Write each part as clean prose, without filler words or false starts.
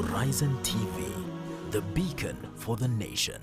Horizon TV, the beacon for the nation.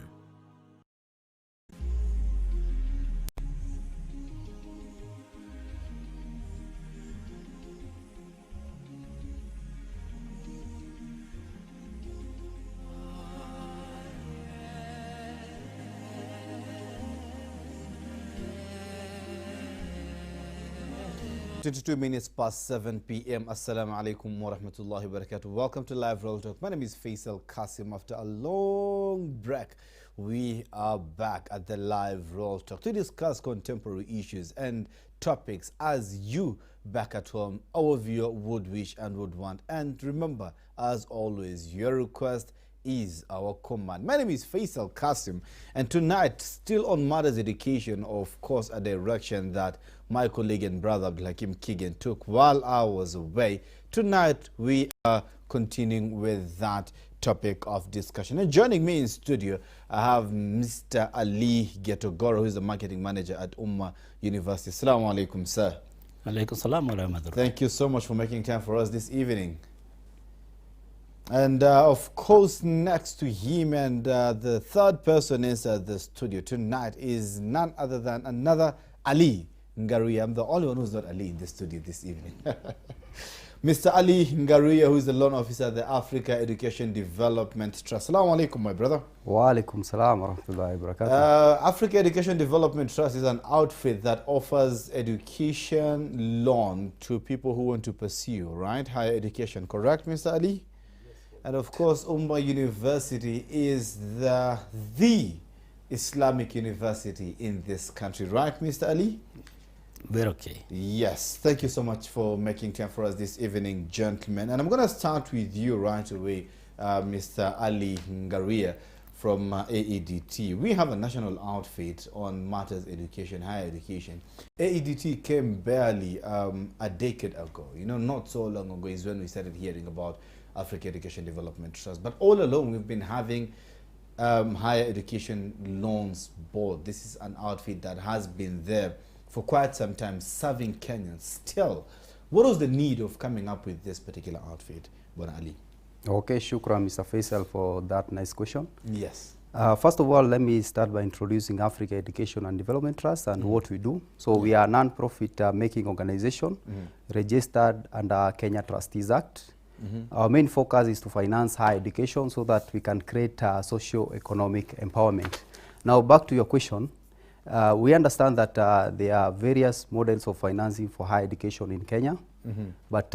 22 minutes past 7 p.m. Assalamu alaikum wa rahmatullahi wa barakatuh. Welcome to Live Roll Talk. My name is Faisal Kassim. After a long break, we are back at the Live Roll Talk to discuss contemporary issues and topics as you back at home, our viewer would wish and would want. And remember, as always, your request is our command. My name is Faisal Kassim, and tonight, still on Mother's Education, of course, a direction that my colleague and brother Abdulhakim Kigen took while I was away. Tonight, we are continuing with that topic of discussion. And joining me in studio, I have Mr. Ali Getogoro, who is the marketing manager at Umma University. Assalamu alaikum, sir. Alaikum salam wa rahmatullah. Thank you so much for making time for us this evening. And of course, next to him and the third person inside the studio tonight is none other than another Ali Ngaruiya. I'm the only one who's not Ali in the studio this evening. Mr. Ali Ngaruiya, who is the loan officer at the Africa Education Development Trust. Assalamu alaikum, my brother. Wa alaikum salam wa rahmatullahi wa barakatuh. Africa Education Development Trust is an outfit that offers education loan to people who want to pursue, right, higher education. Correct, Mr. Ali? And of course, Umma University is the Islamic university in this country. Right, Mr. Ali? We're okay. Yes. Thank you so much for making time for us this evening, gentlemen. And I'm going to start with you right away, Mr. Ali Ngaruiya from AEDT. We have a national outfit on matters education, higher education. AEDT came barely a decade ago. You know, not so long ago is when we started hearing about Africa Education Development Trust. But all along, we've been having higher education loans board. This is an outfit that has been there for quite some time, serving Kenyans. Still, what was the need of coming up with this particular outfit, Bwana Ali? Okay, shukran, Mr. Faisal, for that nice question. Yes. First of all, let me start by introducing Africa Education and Development Trust and what we do. So we are a non-profit making organization registered under Kenya Trustees Act. Our main focus is to finance higher education so that we can create socio-economic empowerment. Now, back to your question, we understand that there are various models of financing for higher education in Kenya, but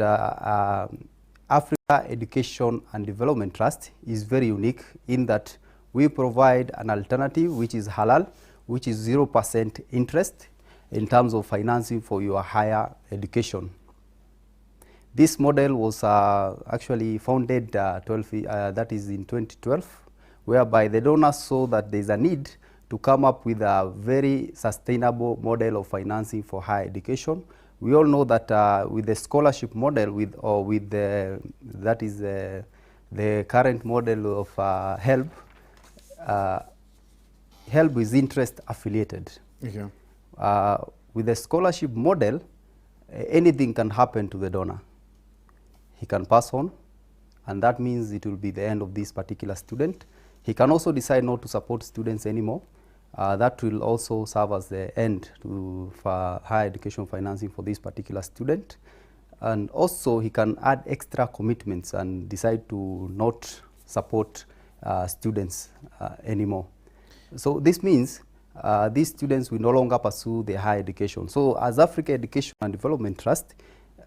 Africa Education and Development Trust is very unique in that we provide an alternative which is halal, which is 0% interest in terms of financing for your higher education. This model was actually founded that is in 2012, whereby the donors saw that there is a need to come up with a very sustainable model of financing for higher education. We all know that with the scholarship model, the current model of HELB is interest affiliated. Okay. With the scholarship model, anything can happen to the donor. He can pass on, and that means it will be the end of this particular student. He can also decide not to support students anymore. That will also serve as the end for higher education financing for this particular student. And also he can add extra commitments and decide to not support students anymore. So this means these students will no longer pursue their higher education. So as Africa Education and Development Trust,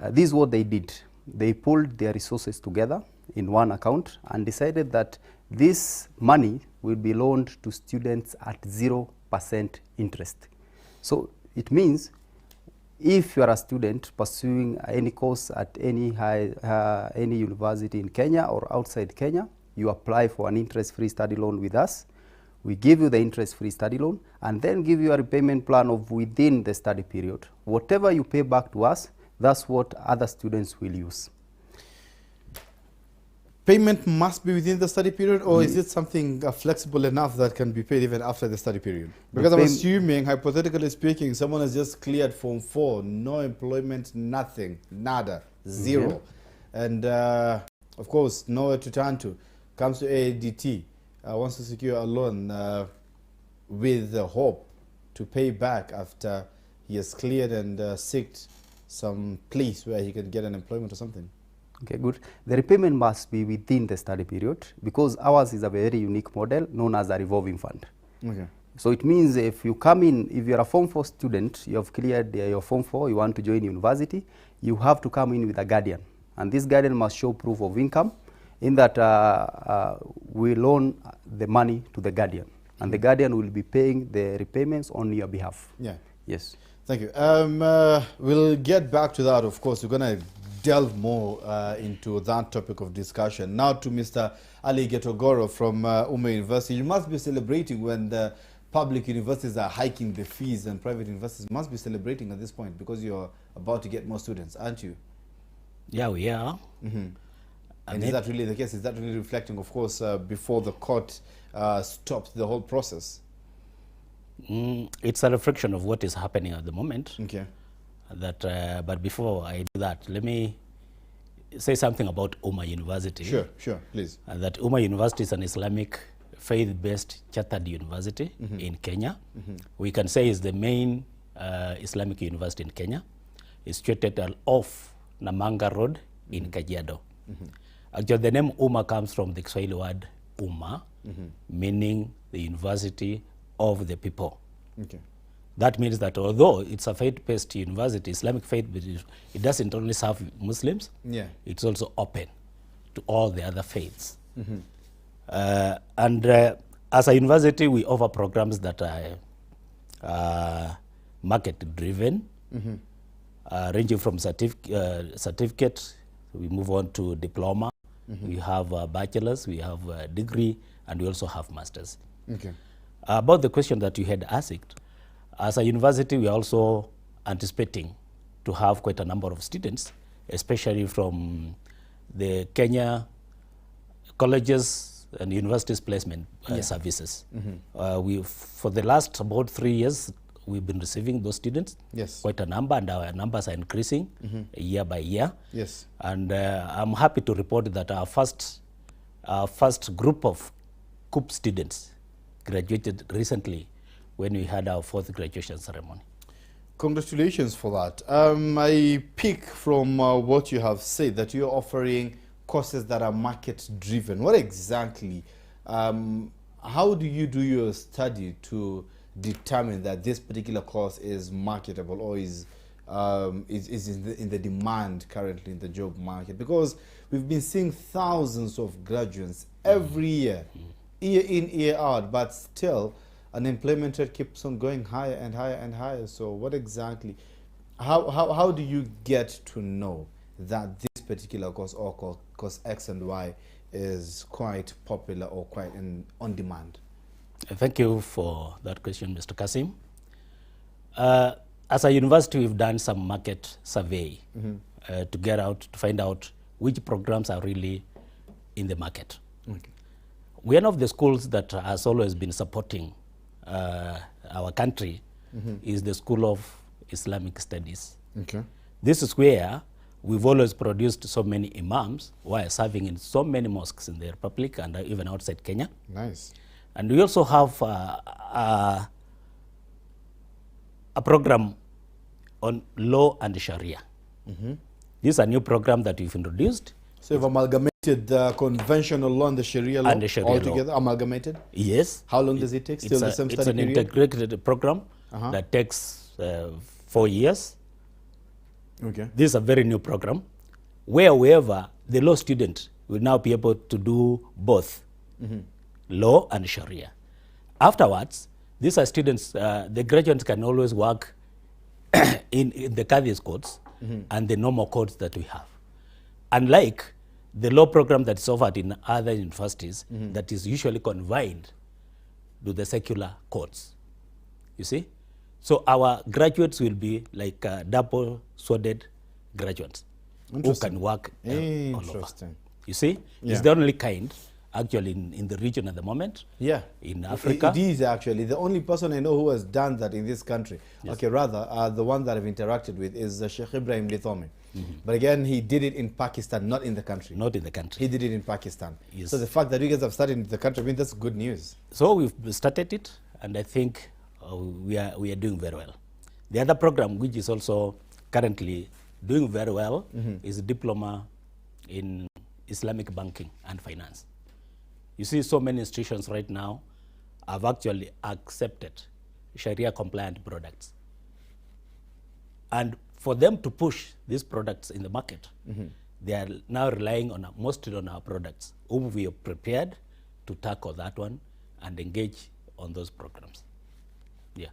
this is what they did. They pulled their resources together in one account and decided that this money will be loaned to students at 0% interest. So it means if you are a student pursuing any course at any university in Kenya or outside Kenya, you apply for an interest-free study loan with us. We give you the interest-free study loan and then give you a repayment plan of within the study period. Whatever you pay back to us, that's what other students will use. Payment must be within the study period, or is it something flexible enough that can be paid even after the study period? Because I'm assuming, hypothetically speaking, someone has just cleared Form 4, no employment, nothing, nada, zero. And of course, nowhere to turn to. Comes to AADT, wants to secure a loan with the hope to pay back after he has cleared and seeked some place where he can get an employment or something. Okay, good. The repayment must be within the study period because ours is a very unique model known as a revolving fund. Okay. So it means if you come in, if you're a Form 4 student, you have cleared your Form 4, you want to join university, you have to come in with a guardian. And this guardian must show proof of income in that we loan the money to the guardian. And the guardian will be paying the repayments on your behalf. Yeah. Yes. Thank you. We'll get back to that, of course. We're going to delve more into that topic of discussion. Now to Mr. Ali Getogoro from Umma University. You must be celebrating when the public universities are hiking the fees, and private universities must be celebrating at this point because you're about to get more students, aren't you? Yeah, we are. And is that really the case? Is that really reflecting, of course, before the court stopped the whole process? It's a reflection of what is happening at the moment. Okay. But before I do that, let me say something about Umma University. Sure, please. That Umma University is an Islamic faith-based chartered university in Kenya. We can say it's the main Islamic university in Kenya. It's situated off Namanga Road in Kajiado. Actually, the name Umma comes from the Kiswahili word Umma, meaning the university of the people. Okay. That means that although it's a faith-based university, Islamic faith, it doesn't only serve Muslims. Yeah. It's also open to all the other faiths. And as a university, we offer programs that are market-driven, ranging from certificate, we move on to diploma, we have a bachelor's, we have a degree, and we also have master's. Okay. About the question that you had asked, as a university, we are also anticipating to have quite a number of students, especially from the Kenya colleges and universities placement services. For the last about 3 years, we've been receiving those students, quite a number, and our numbers are increasing year by year. Yes. And I'm happy to report that our first group of COOP students graduated recently when we had our 4th graduation ceremony. Congratulations for that. I pick from what you have said that you're offering courses that are market driven. What exactly, how do you do your study to determine that this particular course is marketable or is in the demand currently in the job market? Because we've been seeing thousands of graduates every year, year in, year out, but still unemployment rate keeps on going higher and higher and higher. So what exactly, how do you get to know that this particular course or course X and Y is quite popular or quite on demand? Thank you for that question, Mr. Kassim. As a university, we've done some market survey to find out which programs are really in the market. Okay. One of the schools that has always been supporting our country is the School of Islamic Studies. Okay. This is where we've always produced so many imams while serving in so many mosques in the Republic and even outside Kenya. Nice. And we also have a program on law and Sharia. This is a new program that we've introduced. So you've amalgamated the conventional law and the Sharia law all together, amalgamated? Yes. How long does it take? Still the same study period? It's an integrated program that takes 4 years. Okay. This is a very new program wherever the law student will now be able to do both law and Sharia. Afterwards, these are students, the graduates can always work in the Qadhi's codes and the normal codes that we have. Unlike the law program that's offered in other universities that is usually confined to the secular codes. You see? So our graduates will be like double-sworded graduates who can work all over. You see? It's the only kind actually in the region at the moment. Yeah. In Africa. It is actually. The only person I know who has done that in this country, Yes. okay, rather, the one that I've interacted with is Sheikh Ibrahim Lithome. But again, he did it in Pakistan, not in the country. Not in the country. He did it in Pakistan. Yes. So the fact that you guys have started in the country, I mean, that's good news. So we've started it, and I think we are doing very well. The other program, which is also currently doing very well, is a diploma in Islamic banking and finance. You see, so many institutions right now have actually accepted Sharia-compliant products. And for them to push these products in the market, they are now relying on mostly on our products, whom we are prepared to tackle that one and engage on those programs. Yeah.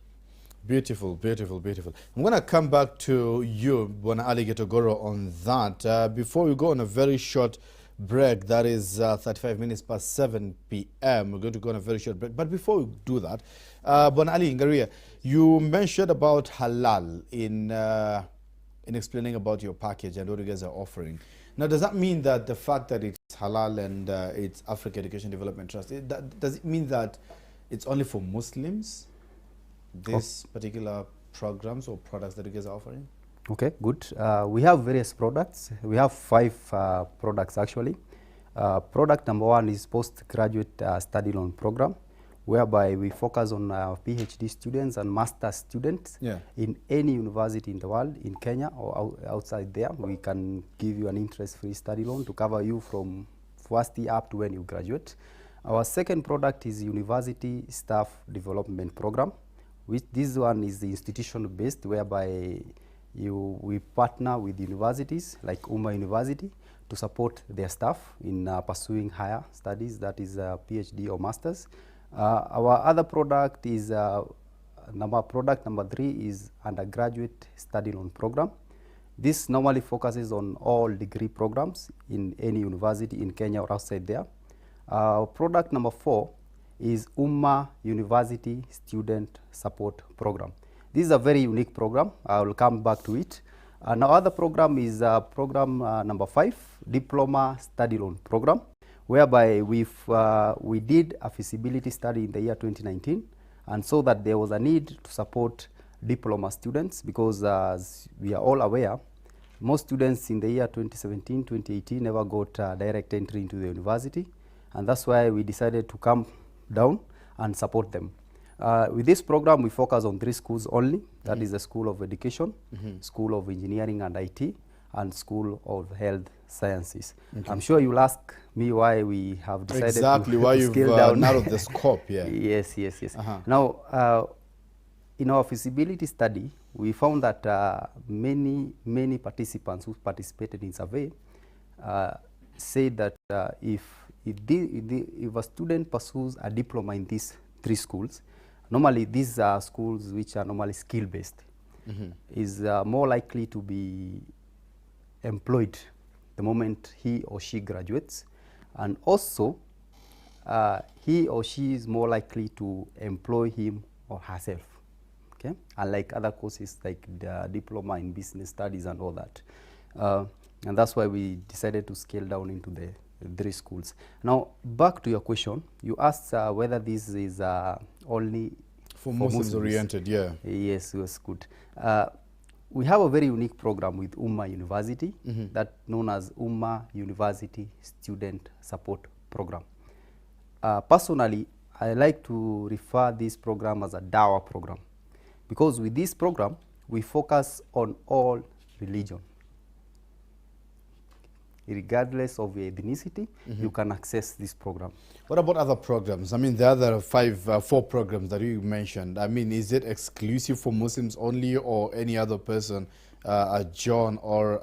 Beautiful, beautiful, beautiful. I'm going to come back to you, Bwana Ali Getogoro, on that. Before we go on a very short break, that is 35 minutes past 7 p.m. We're going to go on a very short break. But before we do that, Bwana Ali, Ngaruiya, you mentioned about halal in explaining about your package and what you guys are offering. Now, does that mean that the fact that it's halal and it's Africa Education Development Trust, does it mean that it's only for Muslims, these particular programs or products that you guys are offering? Okay, good. We have various products. We have 5 products actually. Product number 1 is postgraduate study loan program, whereby we focus on PhD students and master students in any university in the world, in Kenya or outside there. We can give you an interest-free study loan to cover you from first year up to when you graduate. Our second product is university staff development program, which this one is the institution-based, whereby we partner with universities like Umma University to support their staff in pursuing higher studies, that is PhD or masters. Our other product is product number 3 is undergraduate study loan program. This normally focuses on all degree programs in any university in Kenya or outside there. Product number 4 is Umma University Student Support Program. This is a very unique program. I will come back to it. And our other program is program number 5, Diploma Study Loan Program, whereby we did a feasibility study in the year 2019 and saw that there was a need to support diploma students because as we are all aware, most students in the year 2017, 2018 never got direct entry into the university, and that's why we decided to come down and support them. With this program, we focus on 3 schools only. That is the School of Education, School of Engineering and IT, and School of Health Sciences. I'm sure you'll ask me why we have decided why to you've scale down. narrowed the scope. Yes. Now, in our feasibility study, we found that many participants who participated in survey said that if a student pursues a diploma in these 3 schools, normally these are schools which are normally skill-based, is more likely to be employed the moment he or she graduates, and also he or she is more likely to employ him or herself, okay? Unlike other courses like the diploma in business studies and all that. And that's why we decided to scale down into the 3 schools. Now, back to your question, you asked whether this is only for Muslims oriented, Yes, it was good. We have a very unique program with Umma University, that known as Umma University Student Support Program. Personally, I like to refer this program as a Dawa program, because with this program, we focus on all religion. Regardless of your ethnicity, you can access this program. What about other programs? I mean, the other 4 programs that you mentioned, I mean, is it exclusive for Muslims only, or any other person, John or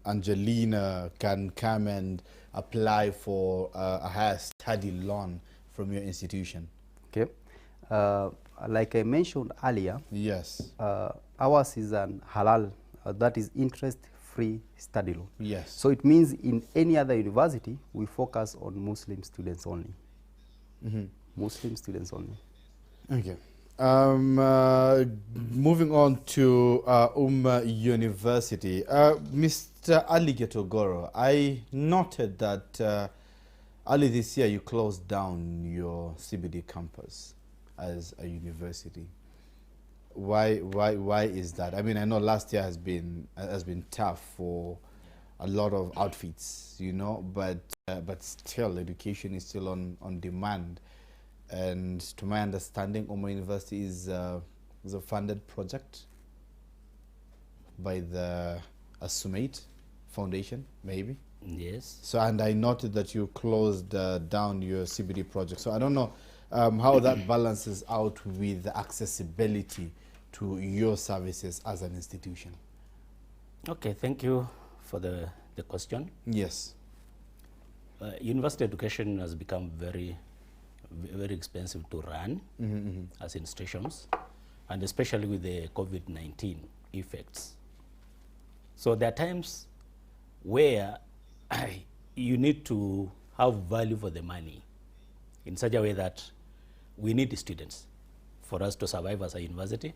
Angelina, can come and apply for a higher study loan from your institution? Okay. Like I mentioned earlier, yes, ours is an halal, that is interest-free study loan. Yes. So it means in any other university, we focus on Muslim students only. Muslim students only. Okay. Moving on to Umma University. Mr. Ali Getogoro, I noted that early this year you closed down your CBD campus as a university. Why is that? I mean, I know last year has been tough for a lot of outfits, you know, but still education is still on demand. And to my understanding, Umma University is a funded project by the Assumate Foundation, maybe. Yes. So, and I noted that you closed down your CBD project. So I don't know how that balances out with the accessibility to your services as an institution. Okay, thank you for the question. Yes. University education has become very expensive to run as institutions, and especially with the COVID-19 effects. So there are times where you need to have value for the money in such a way that we need the students for us to survive as a university.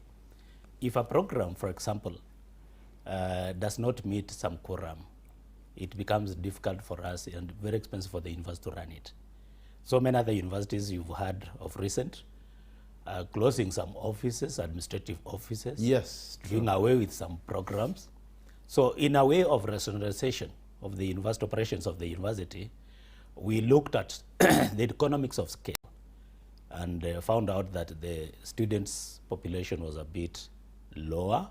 If a program, for example, does not meet some quorum, it becomes difficult for us and very expensive for the university to run it. So many other universities you've heard of recent closing some offices, administrative offices. Yes, true. Doing away with some programs. So in a way of rationalization of the university operations of the university, we looked at the economics of scale and found out that the students' population was a bit lower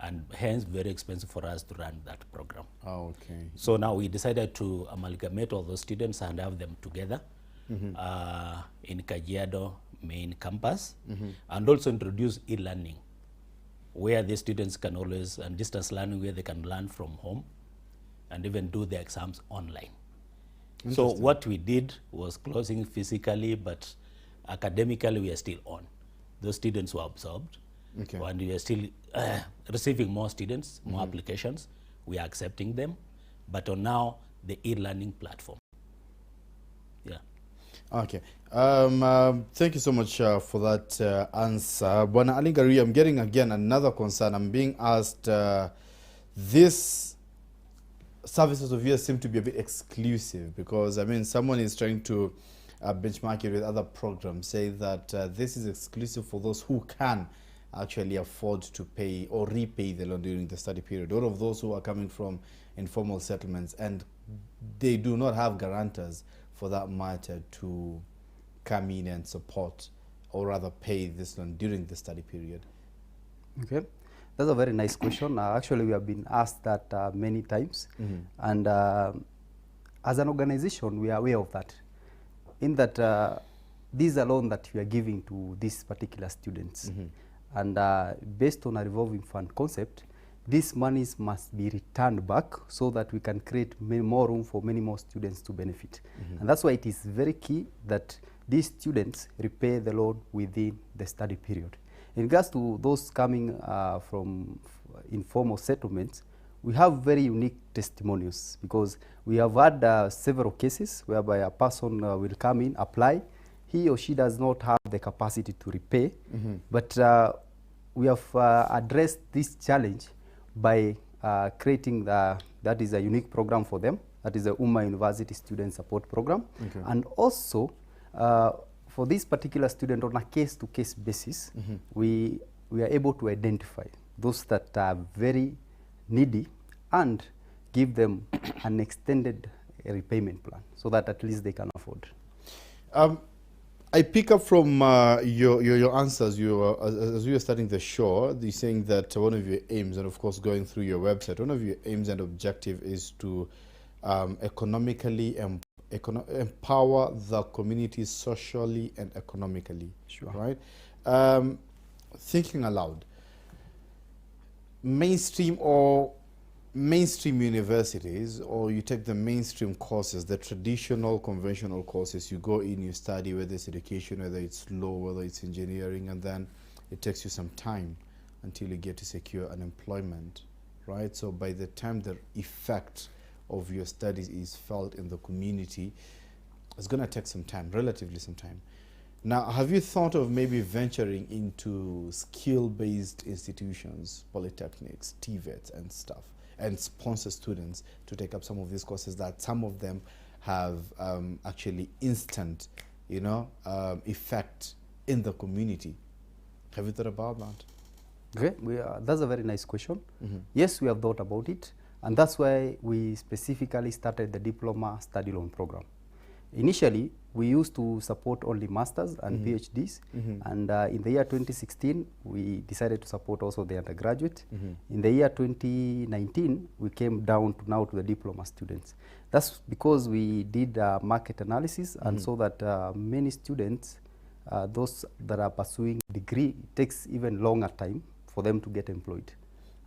and hence very expensive for us to run that program. Oh, okay. So now we decided to amalgamate all those students and have them together in Kajiado main campus and also introduce e-learning where the students can always, and distance learning where they can learn from home and even do their exams online. So what we did was closing physically, but academically we are still on. Those students were absorbed. Okay. And we are still receiving more students, more applications. We are accepting them, but on now the e-learning platform. Yeah. Okay. Thank you so much for that answer. Bwana Ali Ngaruiya, I'm getting again another concern. I'm being asked, these services of yours seem to be a bit exclusive because, I mean, someone is trying to benchmark it with other programs, say that this is exclusive for those who can actually afford to pay or repay the loan during the study period. All of those who are coming from informal settlements and they do not have guarantors for that matter to come in and support or rather pay this loan during the study period. Okay, that's a very nice question. Actually, we have been asked that many times, and as an organization, we are aware of that. In that, these are loan that we are giving to these particular students. And based on a revolving fund concept, these monies must be returned back so that we can create more room for many more students to benefit. And that's why it is very key that these students repay the loan within the study period. In regards to those coming from informal settlements, we have very unique testimonials because we have had several cases whereby a person will come in, apply, he or she does not have the capacity to repay, but we have addressed this challenge by creating that is a unique program for them, that is the Umma University Student Support Program. And also for this particular student on a case-to-case basis, we are able to identify those that are very needy and give them an extended repayment plan so that at least they can afford. I pick up from your answers. As we were starting the show, you're saying that one of your aims, and of course going through your website, one of your aims and objective is to economically empower the community socially and economically. Sure. Right? Thinking aloud, mainstream universities, or you take the mainstream courses, the traditional conventional courses, you go in, you study, whether it's education, whether it's law, whether it's engineering, and then it takes you some time until you get to secure an employment, right? So by the time the effect of your studies is felt in the community, it's going to take some time, relatively some time. Now, have you thought of maybe venturing into skill-based institutions, polytechnics, TVETs and stuff, and sponsor students to take up some of these courses that some of them have actually instant, effect in the community. Have you thought about that? Okay, that's a very nice question. Yes, we have thought about it, and that's why we specifically started the diploma study loan program. Initially, we used to support only masters and PhDs, and in the year 2016, we decided to support also the undergraduate. In the year 2019, we came down to the diploma students. That's because we did market analysis and saw that many students, those that are pursuing degree, it takes even longer time for them to get employed.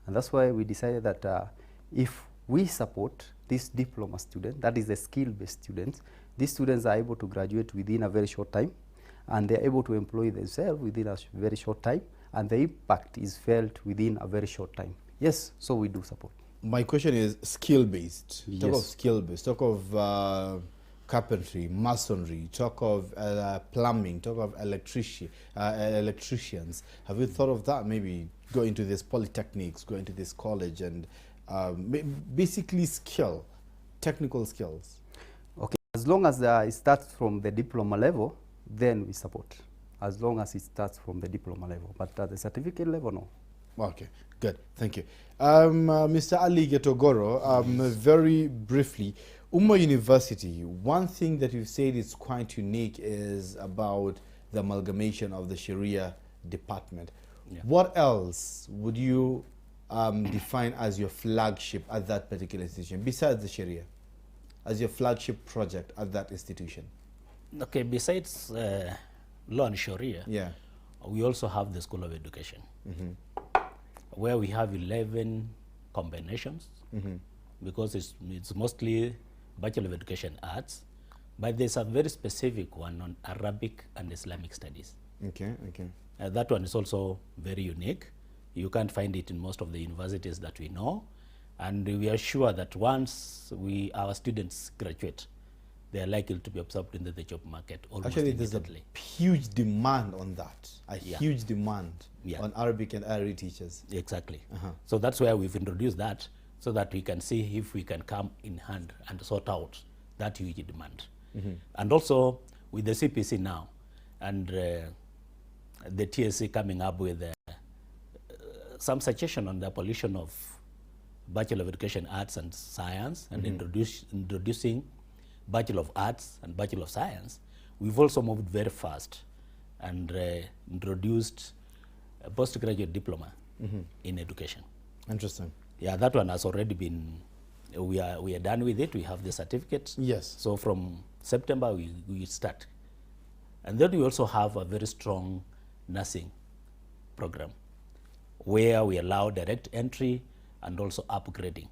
And that's why we decided that if we support this diploma student, that is the skill-based students, these students are able to graduate within a very short time, and they're able to employ themselves within a very short time, and the impact is felt within a very short time. Yes, so we do support. My question is skill-based. Yes. Talk of skill-based, talk of carpentry, masonry, talk of plumbing, talk of electricians. Have you thought of that? Maybe go into this polytechnics, go into this college, and basically technical skills. Okay, as long as it starts from the diploma level, then we support. As long as it starts from the diploma level, but at the certificate level, no. Okay, good, thank you. Mr. Ali Getogoro, very briefly, Umma University, one thing that you've said is quite unique is about the amalgamation of the Sharia department. Yeah. What else would you define as your flagship at that particular institution, besides the Sharia, as your flagship project at that institution? Okay, besides law and Sharia, yeah, we also have the School of Education, where we have 11 combinations, because it's mostly Bachelor of Education Arts, but there's a very specific one on Arabic and Islamic Studies. Okay, okay. That one is also very unique. You can't find it in most of the universities that we know, and we are sure that once our students graduate, they are likely to be absorbed into the job market almost Actually, there's a huge demand on that, huge demand on Arabic and Ari teachers. Exactly. So that's why we've introduced that, so that we can see if we can come in hand and sort out that huge demand. And also with the CPC now, and the TSC coming up with some suggestion on the abolition of Bachelor of Education Arts and Science, and introducing Bachelor of Arts and Bachelor of Science, we've also moved very fast and introduced a postgraduate diploma in education. Interesting. Yeah, that one has already been, we are done with it. We have the certificate. Yes. So from September, we start. And then we also have a very strong nursing program, where we allow direct entry and also upgrading.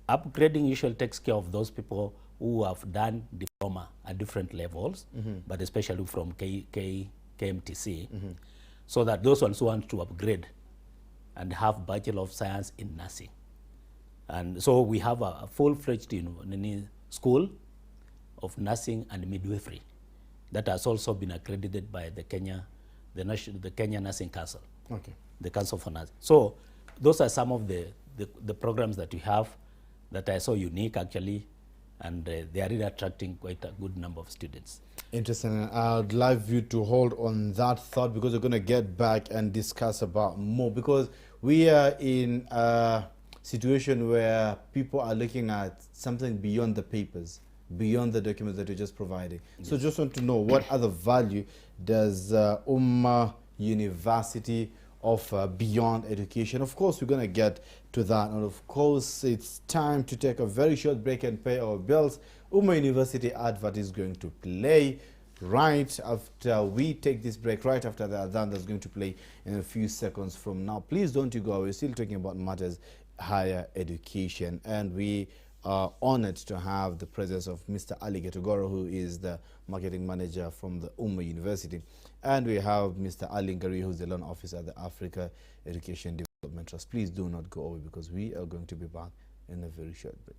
Upgrading usually takes care of those people who have done diploma at different levels, but especially from KMTC, so that those ones who want to upgrade and have Bachelor of Science in nursing. And so we have a full-fledged school of nursing and midwifery that has also been accredited by the Kenya Nursing Council, the Council for Nursing. So those are some of the programs that we have that are so unique, actually, and they are really attracting quite a good number of students. Interesting. I'd like you to hold on that thought, because we're going to get back and discuss about more, because we are in a situation where people are looking at something beyond the papers, beyond the documents that you're just providing. Yes. So just want to know, what other value does Umma University offer beyond education? Of course, we're going to get to that. And of course, it's time to take a very short break and pay our bills. Umma University advert is going to play right after we take this break, right after the adhan that's going to play in a few seconds from now. Please don't you go. We're still talking about matters higher education, and we are honored to have the presence of Mr. Ali Getogoro, who is the marketing manager from the Umma University, and we have Mr. Ali Ngaruiya, who's the loan officer at the Africa Education Development Trust. Please do not go away, because we are going to be back in a very short break.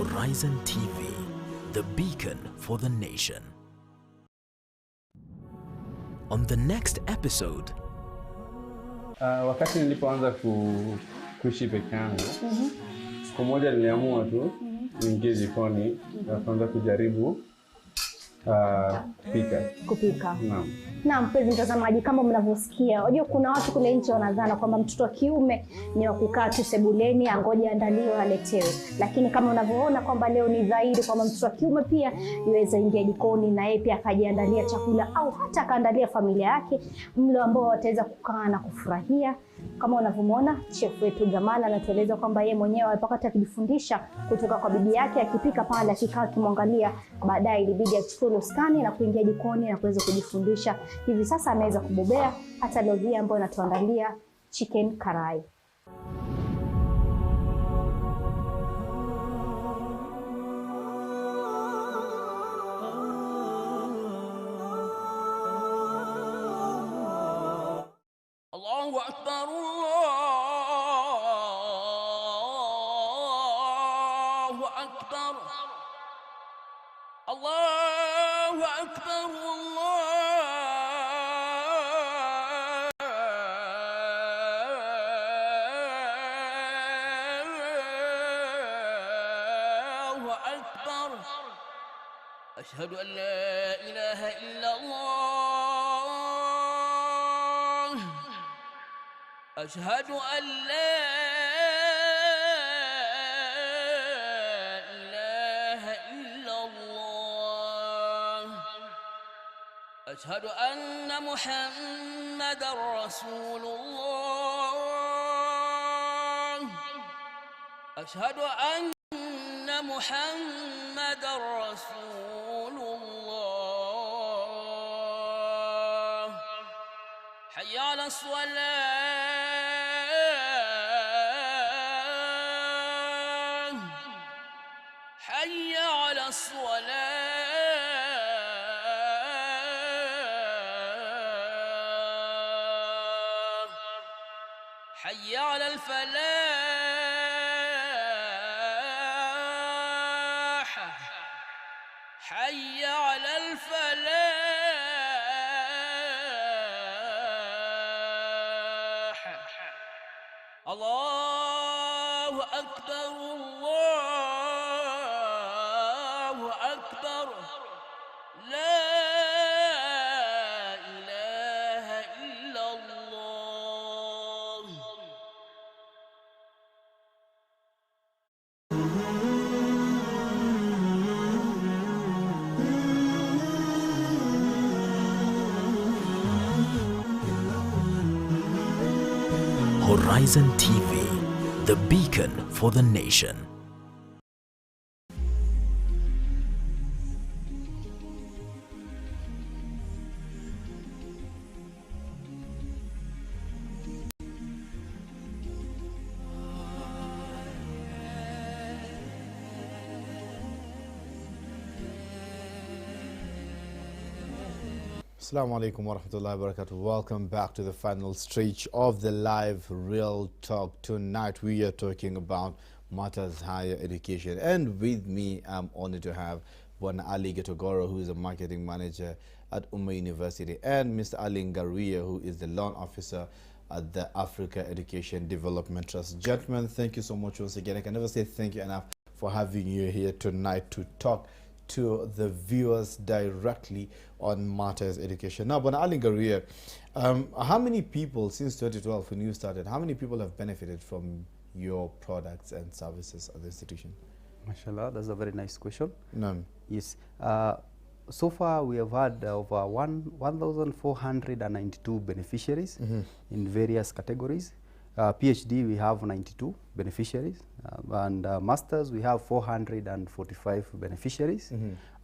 Horizon TV, the beacon for the nation. On the next episode, wakati nilipoanza kuishi peke yangu, siku moja niliamua tu niingie jikoni na kuanza kujaribu kupika. Na mpenzi mtazamaji, kama mnavyosikia, unajua kuna watu kule nje wanadhana kwamba mtoto wa kiume ni wa kukaa tu sebuleni angoje andaliwe aletewe, lakini kama unavyoona kwamba leo ni dhahiri kwamba mtoto wa kiume pia yuweza ingia jikoni na yeye pia akajiandalia chakula au hata akaandalia familia yake mlo ambao wataweza kukaa na kufurahia. Kama unavyomwona chef wetu Gamala anatueleza kwamba yeye mwenyewe alipokata kujifundisha kutoka kwa bibi yake akipika pale, akikaa akimwangalia, baadaye ilibidi achukue usukani na kuingia jikoni na kuweza kujifundisha. Hivi sasa ameweza kubobea hata leo hii ambayo anatuandalia chicken karai. Allahu Akbar, Allahu Akbar, Allahu Akbar, Allahu Akbar. Ashhadu an la ilaha illa Allah, أشهد أن لا إله إلا الله، أشهد أن محمدًا رسول الله، أشهد أن محمدًا رسول الله. حي على الصلاة، حي على الصلاة، حي على الفلاح، حي على الفلاح. الله أكبر، الله أكبر، لا إله إلا الله. Horizon TV, the beacon for the nation. Assalamu alaikum wa rahmatullahi wa barakatuh. Welcome back to the final stretch of the live real talk. Tonight we are talking about matters higher education, and with me I'm honored to have Bwana Ali Getogoro, who is a marketing manager at Umma University, and Mr. Ali Ngaruiya, who is the loan officer at the Africa Education Development Trust. Gentlemen, thank you so much once again. I can never say thank you enough for having you here tonight to talk to the viewers directly on matters education. Now, Bwana Ali Ngaruiya, how many people since 2012 when you started, how many people have benefited from your products and services at the institution? Mashallah, that's a very nice question. None. Yes. So far we have had over 1,492 beneficiaries in various categories. PhD we have 92 beneficiaries, and masters we have 445 beneficiaries,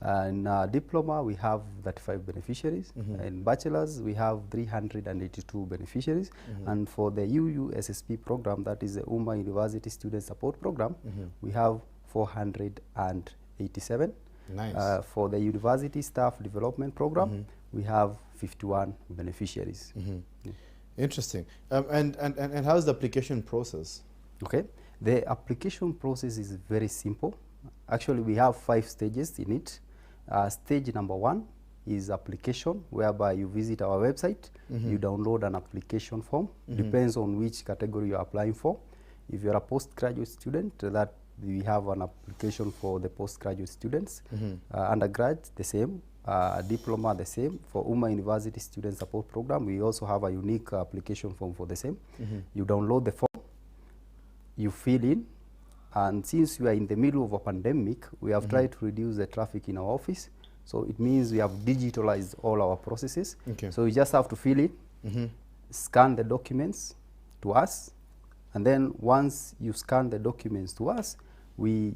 and diploma we have 35 beneficiaries, and bachelors we have 382 beneficiaries, and for the UUSSP program, that is the Umma University Student Support Program, we have 487. Nice. For the University Staff Development Program, we have 51 beneficiaries. Yeah. Interesting. And how's the application process? Okay, the application process is very simple. Actually, we have 5 stages in it. Stage number 1 is application, whereby you visit our website, you download an application form. Depends on which category you're applying for. If you're a postgraduate student, that we have an application for the postgraduate students. Undergrad, the same. Diploma, the same. For Umma University Student Support Program, we also have a unique application form for the same. You download the form, you fill in, and since we are in the middle of a pandemic, we have tried to reduce the traffic in our office. So it means we have digitalized all our processes. So you just have to fill in, scan the documents to us, and then once you scan the documents to us, we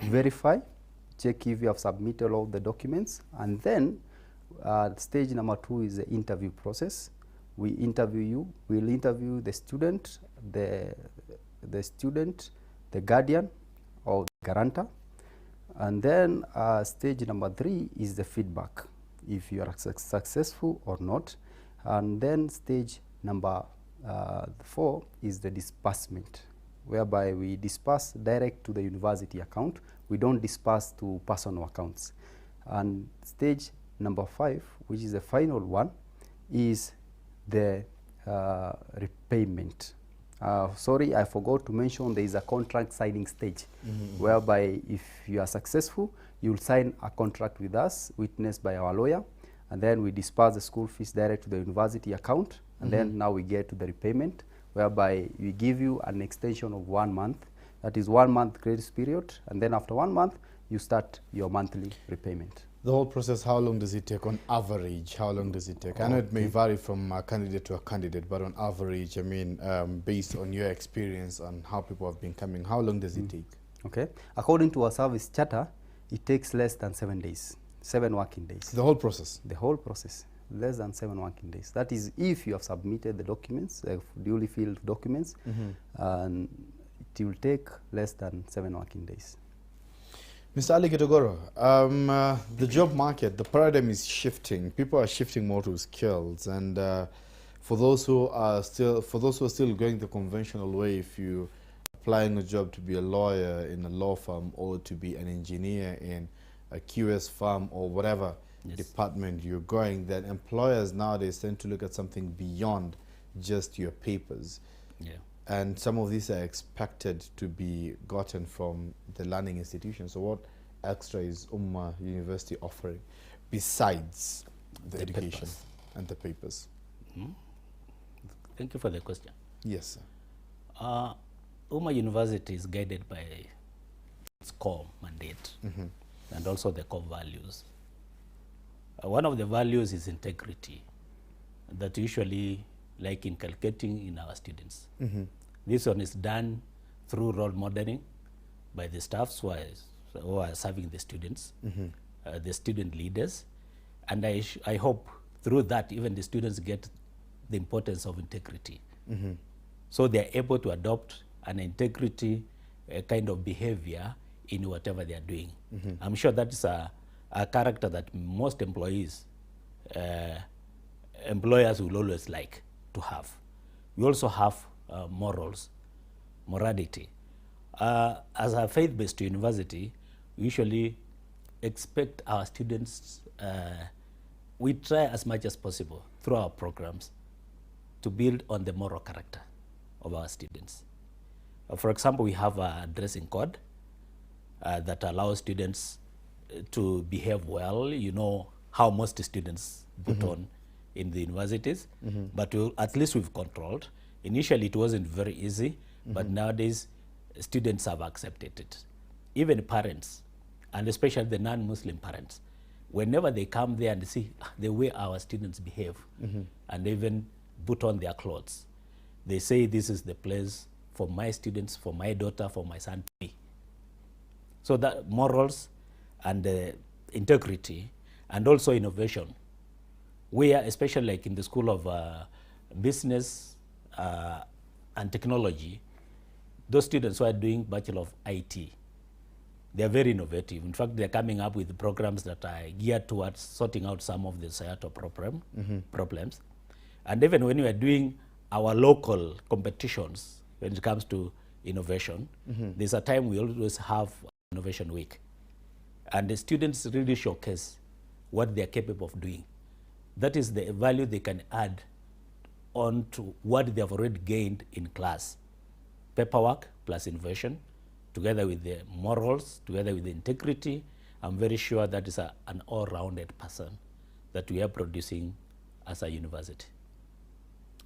verify, check if you have submitted all the documents, and then stage number 2 is the interview process. We interview you. We'll interview the student, the guardian or the guarantor, and then stage number 3 is the feedback, if you are successful or not, and then stage number 4 is the disbursement, whereby we disperse direct to the university account. We don't disperse to personal accounts. And stage number 5, which is the final one, is the repayment. Sorry, I forgot to mention there is a contract signing stage, whereby if you are successful, you'll sign a contract with us, witnessed by our lawyer, and then we disperse the school fees direct to the university account, and then now we get to the repayment, whereby we give you an extension of 1 month. That is 1 month grace period, and then after 1 month, you start your monthly repayment. The whole process, how long does it take on average? How long does it take? I know it may vary from a candidate to a candidate, but on average, I mean, based on your experience and how people have been coming, how long does it take? Okay. According to our service charter, it takes less than 7 days, 7 working days. The whole process? The whole process, less than 7 working days. That is if you have submitted the documents, duly filled documents, and it will take less than 7 working days. Mr. Ali Getogoro, the job market, the paradigm is shifting. People are shifting more to skills, and for those who are still going the conventional way, if you applying a job to be a lawyer in a law firm or to be an engineer in a QS firm or whatever department you're going, then employers nowadays tend to look at something beyond just your papers. And some of these are expected to be gotten from the learning institution. So what extra is Umma University offering besides the education papers and the papers? Thank you for the question. Yes, sir. Umma University is guided by its core mandate and also the core values. One of the values is integrity, that usually like inculcating in our students. This one is done through role modeling by the staffs who are serving the students, the student leaders, and I hope through that even the students get the importance of integrity. So they are able to adopt an integrity kind of behavior in whatever they are doing. I'm sure that is a character that most employers will always like to have. We also have morals, morality. As a faith-based university, we usually expect our students, we try as much as possible through our programs to build on the moral character of our students. For example, we have a dressing code that allows students to behave well. You know how most students put on in the universities, but at least we've controlled. Initially, it wasn't very easy, but nowadays, students have accepted it. Even parents, and especially the non-Muslim parents, whenever they come there and see the way our students behave, and even put on their clothes, they say this is the place for my students, for my daughter, for my son to be. So that morals and integrity, and also innovation, where especially like in the School of Business and Technology, those students who are doing Bachelor of IT, they are very innovative. In fact, they're coming up with programs that are geared towards sorting out some of the societal problems. And even when we are doing our local competitions, when it comes to innovation, there's a time we always have Innovation Week. And the students really showcase what they are capable of doing. That is the value they can add on to what they have already gained in class. Paperwork plus innovation, together with the morals, together with the integrity. I'm very sure that is an all-rounded person that we are producing as a university.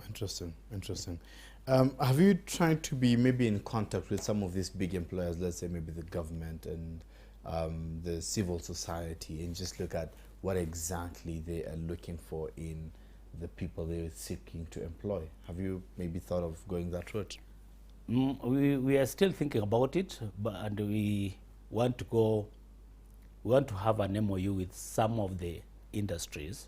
Interesting, interesting. Have you tried to be maybe in contact with some of these big employers, let's say maybe the government and the civil society, and just look at what exactly they are looking for in the people they're seeking to employ? Have you maybe thought of going that route? We are still thinking about it, and we want to have an MOU with some of the industries.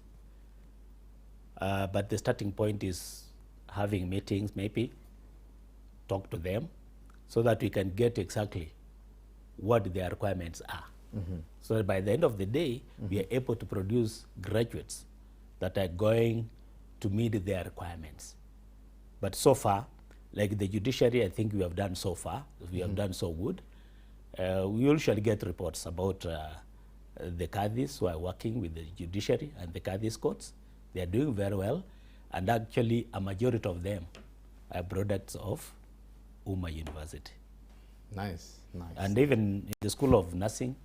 But the starting point is having meetings, maybe talk to them, so that we can get exactly what their requirements are. So that by the end of the day, we are able to produce graduates that are going to meet their requirements. But so far, like the judiciary, I think we have done so far, we have done so good. We usually get reports about the Qadis who are working with the judiciary and the Qadis courts. They are doing very well, and actually a majority of them are products of Umma University. Nice, nice. And even in the School of Nursing,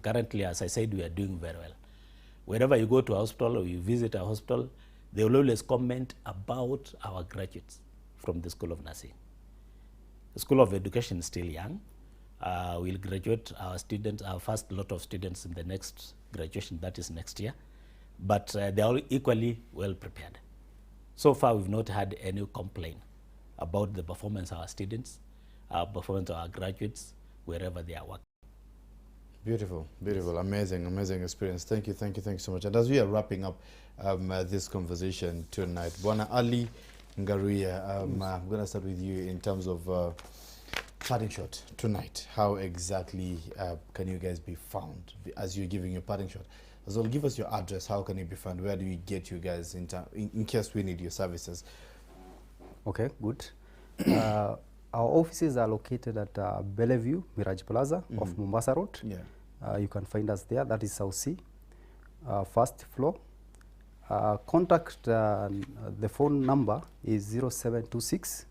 currently, as I said, we are doing very well. Wherever you go to a hospital or you visit a hospital, they will always comment about our graduates from the School of Nursing. The School of Education is still young. We'll graduate our students, our first lot of students in the next graduation, that is next year. But they are equally well prepared. So far, we've not had any complaint about the performance of our students, performance of our graduates, wherever they are working. Beautiful, beautiful, amazing, amazing experience. Thank you, thank you, thank you so much. And as we are wrapping up this conversation tonight, Bwana Ali Ngaruiya, I'm going to start with you in terms of parting shot tonight. How exactly can you guys be found as you're giving your parting shot? As well, give us your address. How can you be found? Where do we get you guys in case we need your services? Okay, good. Our offices are located at Bellevue, Mirage Plaza of Mombasa Road. Yeah. You can find us there. That is South C, first floor. Contact, the phone number is 0726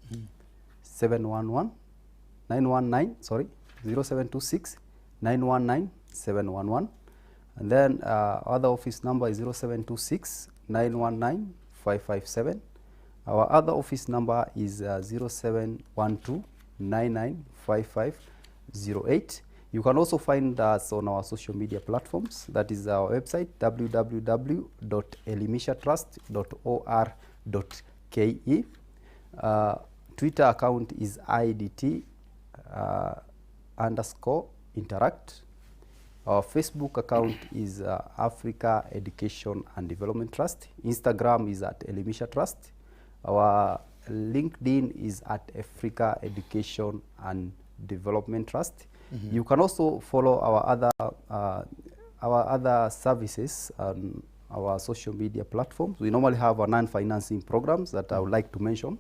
711 919, sorry, 0726 919 711. And then other office number is 0726 919 557. Our other office number is 0712 995508. You can also find us on our social media platforms. That is our website, www.elimishatrust.or.ke. Twitter account is IDT_interact. Our Facebook account is Africa Education and Development Trust. Instagram is at Elimisha Trust. Our LinkedIn is at Africa Education and Development Trust. You can also follow our other services on our social media platforms. We normally have our non-financing programs that I would like to mention.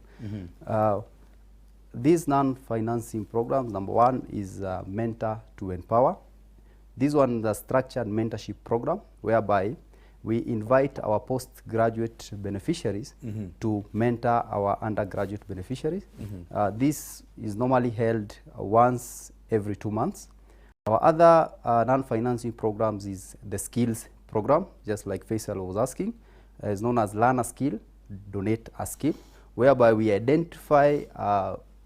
These non-financing programs, number one is Mentor to Empower. This one is a structured mentorship program whereby we invite our postgraduate beneficiaries to mentor our undergraduate beneficiaries. This is normally held once every 2 months. Our other non-financing programs is the skills program, just like Faisal was asking. It's known as Learn a Skill, Donate a Skill, whereby we identify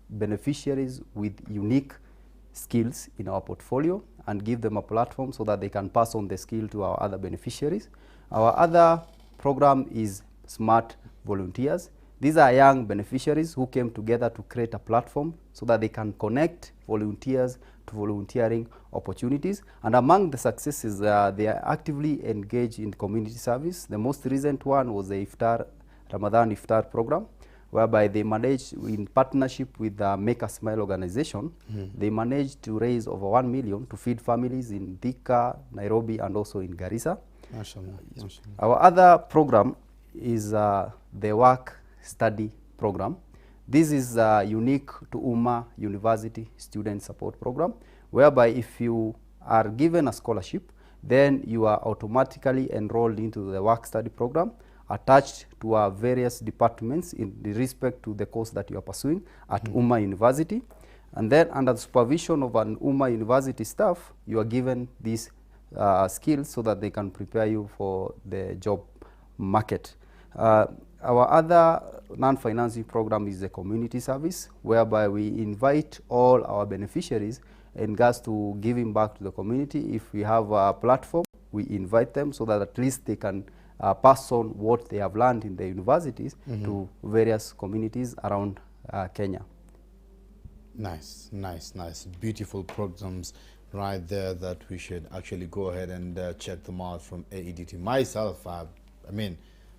beneficiaries with unique skills in our portfolio and give them a platform so that they can pass on the skill to our other beneficiaries. Our other program is Smart Volunteers. These are young beneficiaries who came together to create a platform so that they can connect volunteers to volunteering opportunities. And among the successes, they are actively engaged in community service. The most recent one was the Ramadan Iftar program, whereby they managed, in partnership with the Make a Smile organization, they managed to raise over 1 million to feed families in Thika, Nairobi, and also in Garissa. Mashallah. Our other program is the Work Study program. This is unique to Umma University Student Support Program, whereby if you are given a scholarship, then you are automatically enrolled into the work-study program attached to our various departments in respect to the course that you are pursuing at Umma University. And then under the supervision of an Umma University staff, you are given these skills so that they can prepare you for the job market. Our other non-financing program is the community service, whereby we invite all our beneficiaries in regards to giving back to the community. If we have a platform, we invite them so that at least they can pass on what they have learned in the universities to various communities around Kenya. Nice, nice, nice. Beautiful programs right there that we should actually go ahead and check them out from AEDT. Myself, I mean,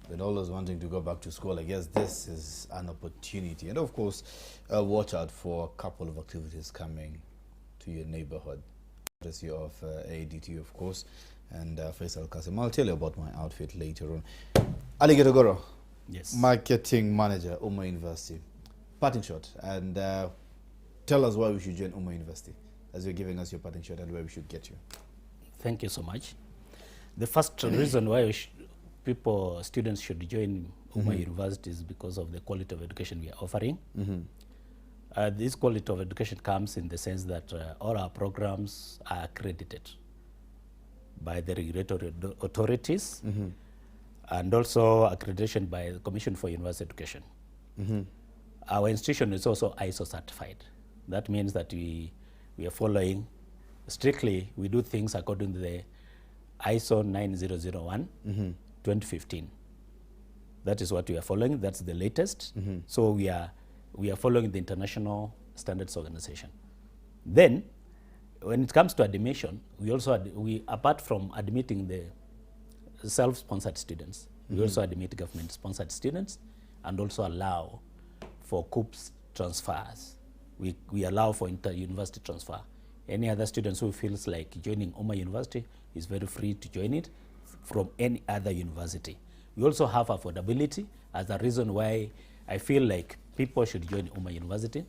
been always wanting to go back to school. I guess this is an opportunity. And of course, watch out for a couple of activities coming to your neighborhood. Courtesy of AEDT, of course, and Faisal Kassim. I'll tell you about my outfit later on. Ali Getogoro, Yes. Marketing Manager, Umma University. Parting shot, and tell us why we should join Umma University, as you're giving us your parting shot and where we should get you. Thank you so much. The first reason why students should join Umma University is because of the quality of education we are offering. This quality of education comes in the sense that all our programs are accredited by the regulatory authorities and also accreditation by the Commission for University Education. Our institution is also ISO certified. That means that we are following strictly, we do things according to the ISO 9001 2015. That is what we are following. That's the latest. So we are following the International Standards Organization. Then, when it comes to admission, we also apart from admitting the self-sponsored students, we also admit government-sponsored students and also allow for COOPS transfers. We allow for inter-university transfer. Any other students who feels like joining Umma University is very free to join it from any other university. We also have affordability as a reason why I feel like people should join Umma University.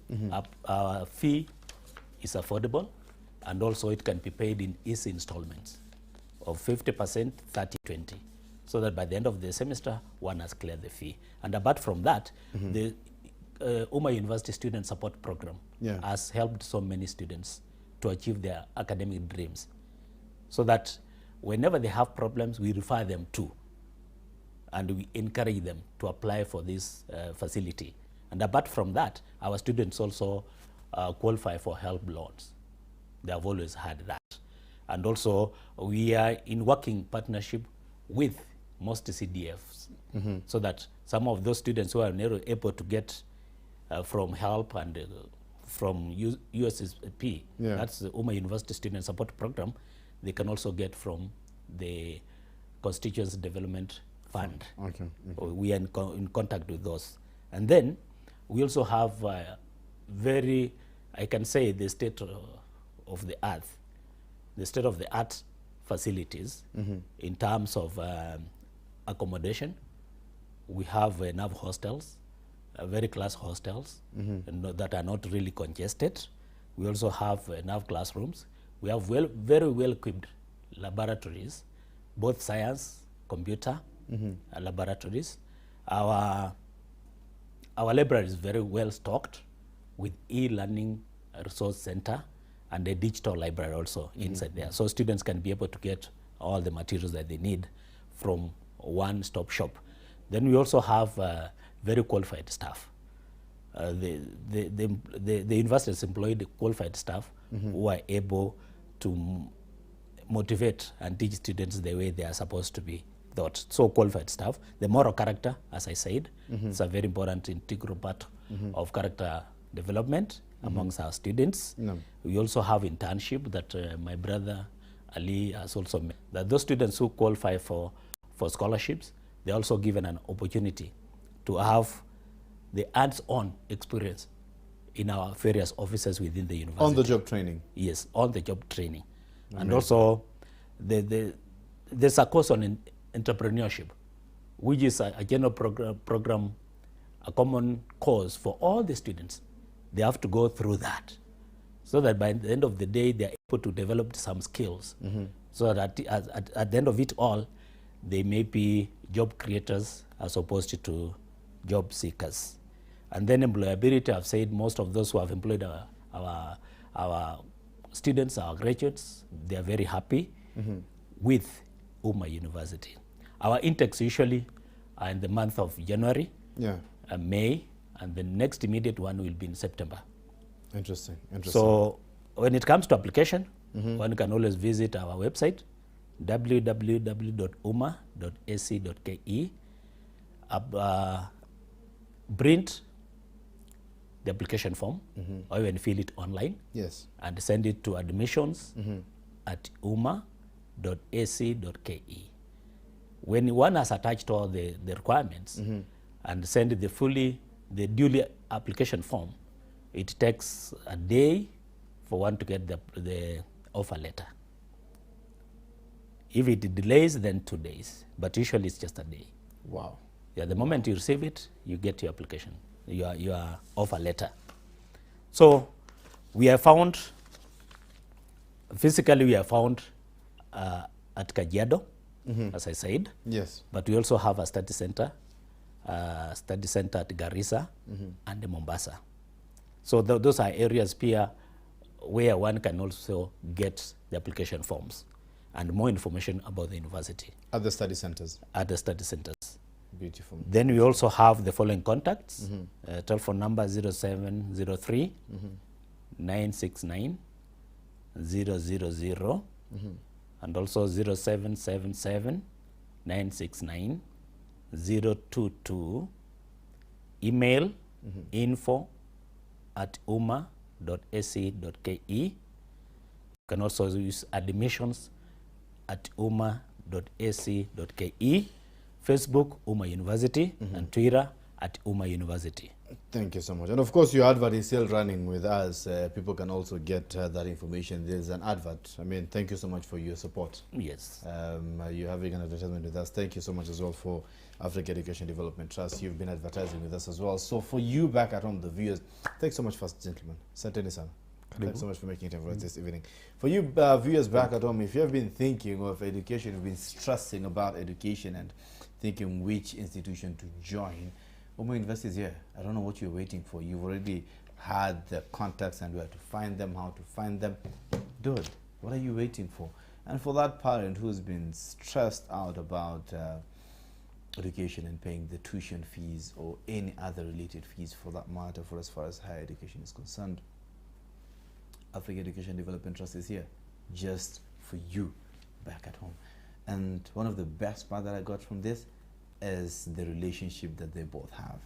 Our fee is affordable, and also it can be paid in easy installments of 50%, 30, 20, so that by the end of the semester, one has cleared the fee. And apart from that, the Umma University Student Support Program has helped so many students to achieve their academic dreams, so that whenever they have problems, we refer them to, and we encourage them to apply for this facility. And apart from that, our students also qualify for help loans. They have always had that. And also, we are in working partnership with most CDFs, so that some of those students who are never able to get from help and from USSP, that's the Umma University Student Support Program, they can also get from the Constituency Development Fund. We are in contact with those. And then we also have very, I can say, the state of the art facilities in terms of accommodation. We have enough hostels, very class hostels that are not really congested. We also have enough classrooms. We have very well equipped laboratories, both science, computer laboratories. Our library is very well stocked with e-learning resource center and a digital library also inside there. So students can be able to get all the materials that they need from one-stop shop. Then we also have very qualified staff. The university has employed qualified staff who are able to motivate and teach students the way they are supposed to be taught. So qualified staff. The moral character, as I said, is a very important integral part of character development amongst our students. We also have internship that my brother Ali has also made. That those students who qualify for scholarships, they're also given an opportunity to have the hands-on experience in our various offices within the university. On-the-job training? Yes, on-the-job training. And also, there's a course on entrepreneurship, which is a general program, a common course for all the students. They have to go through that, so that by the end of the day, they are able to develop some skills. So that at the end of it all, they may be job creators as opposed to job seekers. And then employability, I've said most of those who have employed our students, our graduates, they are very happy with Umma University. Our intakes usually are in the month of January, May, and the next immediate one will be in September. Interesting. So when it comes to application, one can always visit our website, www.umma.ac.ke, print the application form, or even fill it online, and send it to admissions at umma.ac.ke. When one has attached all the requirements and send the duly application form, it takes a day for one to get the offer letter. If it delays, then 2 days, but usually it's just a day. Wow. Yeah, the moment you receive it, you get your application, your offer letter. So we are found, physically we are found at Kajiado, as I said. Yes. But we also have a study center at Garissa and Mombasa. So those are areas here where one can also get the application forms and more information about the university. At the study centers? At the study centers. Beautiful. Then we also have the following contacts. Telephone number 0703 969 000 and also 0777 969 022. Email info@umma.ac.ke. You can also use admissions@umma.ac.ke. Facebook, Umma University, and Twitter @Umma University. Thank you so much. And of course, your advert is still running with us. People can also get that information. There's an advert. I mean, thank you so much for your support. Yes. You're having an advertisement with us. Thank you so much as well for Africa Education Development Trust. You've been advertising with us as well. So for you back at home, the viewers, thanks so much, first gentlemen. Santeni sana. Thanks so much for making time for us this evening. For you viewers back at home, if you have been thinking of education, you've been stressing about education and thinking which institution to join, Umma University is here. I don't know what you're waiting for. You've already had the contacts and where to find them, how to find them. Do it. What are you waiting for? And for that parent who's been stressed out about education and paying the tuition fees or any other related fees for that matter, for as far as higher education is concerned, Africa Education Development Trust is here just for you back at home. And one of the best part that I got from this is the relationship that they both have.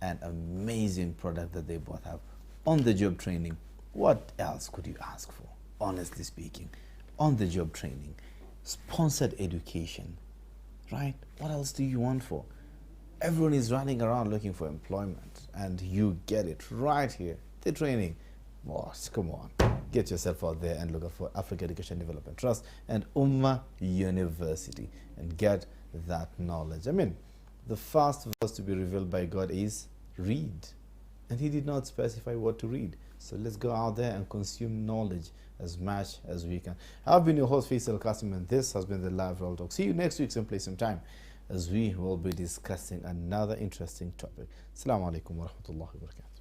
An amazing product that they both have. On-the-job training. What else could you ask for? Honestly speaking. On-the-job training. Sponsored education. Right? What else do you want for? Everyone is running around looking for employment. And you get it right here. The training. Boss, come on. Get yourself out there and look out for Africa Education Development Trust and Umma University and get that knowledge. I mean, the first verse to be revealed by God is read. And he did not specify what to read. So let's go out there and consume knowledge as much as we can. I've been your host, Faisal, Kassim, and this has been the Live Roll Talk. See you next week, same place, same time, as we will be discussing another interesting topic. Assalamu alaikum wa rahmatullahi wa barakatuh.